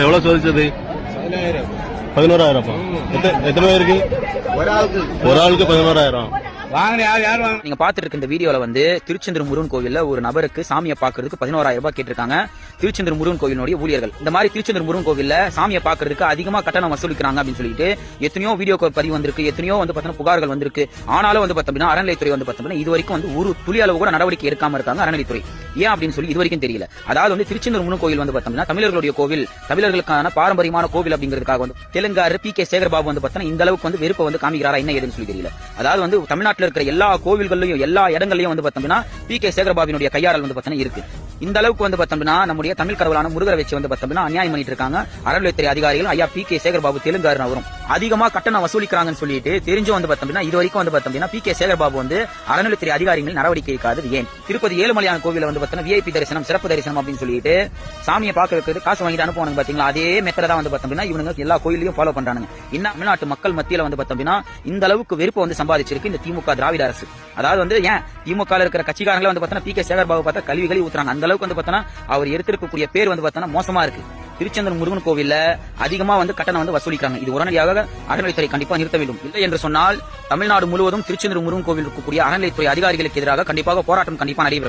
எவ்வளவு சோதிச்சது? 11,000. எத்தனை பேருக்கு? ஒரு ஆளுக்கு 11,000. நீங்க பாத்துட்டு இருக்க இந்த வீடியோல வந்து திருச்செந்தூர் முருகன் கோவில்ல ஒரு நபருக்கு சாமியை பாக்குறதுக்கு 11,000 ரூபாய் கேட்டிருக்காங்க திருச்செந்தூர் முருகன் கோவிலுடைய ஊழியர்கள். இந்த மாதிரி திருச்செந்தூர் முருகன் கோவில்ல சாமியை பாக்குறதுக்கு அதிகமா கட்டணம் வசூலிக்கிறாங்க அப்படின்னு சொல்லிட்டு எத்தனையோ வீடியோ பதிவு வந்திருக்கு, எத்தனையோ வந்து பாத்தீங்கன்னா புகார்கள் வந்திருக்கு. ஆனாலும் வந்து பாத்தீங்கன்னா அறநிலைத்துறை வந்து பாத்தீங்கன்னா இது வரைக்கும் வந்து ஒரு துளி அளவு கூட நடவடிக்கை எடுக்காம இருக்காங்க அறநிலைத்துறை. ஏன் அப்படின்னு சொல்லி இது வரைக்கும் தெரியல. அதாவது வந்து திருச்செந்தூர் முருகன் கோவில் வந்து பாத்தீங்கன்னா தமிழர்களுடைய கோவில், தமிழர்களுக்கான பாரம்பரியமான கோவில் அப்படிங்கிறதுக்காக வந்து தெலுங்காரு பி.கே. சேகர்பாபு வந்து பாத்தீங்கன்னா இந்த அளவுக்கு வந்து வெறுப்பை வந்து காமிக்கிறாரா என்ன ஏதுன்னு சொல்லி தெரியல. அதாவது வந்து தமிழ்நாட்டில் இருக்கிற எல்லா கோவில்களையும் எல்லா இடங்களையும் வந்து பாத்தீங்கன்னா பி.கே. சேகர்பாபுவினுடைய கையாடல் வந்து பாத்தீங்கன்னா இருக்கு. இந்த அளவுக்கு வந்து பாத்தீங்கன்னா நம்முடைய தமிழ் கடவுளான முருகரை வச்சு வந்து பாத்தீங்கன்னா அநியாயம் பண்ணிட்டு இருக்காங்க அறநிலையத்துறை அதிகாரிகள். ஐயா பி.கே. சேகர்பாபு தெலுங்காரு அவரும் அதிகமா கட்டணம் வசூலிக்கிறாங்கன்னு சொல்லிட்டு தெரிஞ்சும் வந்து பாத்தீங்கன்னா இது வரைக்கும் வந்து பாத்தீங்கன்னா பி.கே. சேகர்பாபு வந்து அறநிலையத்துறை அதிகாரிகள் நடவடிக்கை எடுக்காது ஏன்? திருப்பதி ஏழுமலையான கோவில வந்து பாத்தீங்கன்னா விஐபி தரிசனம், சிறப்பு தரிசனம் அப்படின்னு சொல்லிட்டு சாமியை பார்க்க வைக்கிறது காசு வாங்கிட்டு அனுப்புவாங்க பாத்தீங்களா? அதே மெத்தட தான் வந்து பாத்தீங்கன்னா இவங்க எல்லா கோயிலையும் ஃபாலோ பண்றாங்க. இன்னும் தமிழ்நாட்டு மக்கள் மத்தியில வந்து பாத்தீங்கன்னா இந்த அளவுக்கு வெறுப்பு வந்து சம்பாதிச்சிருக்கு இந்த திமுக திராவிட அரசு. அதாவது வந்து ஏன் திமுக இருக்கிற கட்சிக்காரங்களே வந்து பாத்தீங்கன்னா பி.கே. சேகர்பாபு பார்த்தா கல்வி ஊத்துறாங்க. அந்த அளவுக்கு வந்து பாத்தீங்கன்னா அவர் எடுத்திருக்கக்கூடிய பேர் வந்து பாத்தீங்கன்னா மோசமா இருக்கு. திருச்செந்தூர் முருகன் கோவில்ல அதிகமா வந்து கட்டணம் வந்து வசூலிக்கிறாங்க. இது உடனடியாக அறநிலைத்துறை கண்டிப்பா நிறுத்த வேண்டும். இல்லை என்று சொன்னால் தமிழ்நாடு முழுவதும் திருச்செந்தூர் முருகன் கோவில் இருக்கக்கூடிய அறநிலைத்துறை அதிகாரிகளுக்கு எதிராக கண்டிப்பாக போராட்டம் கண்டிப்பா நடைபெறும்.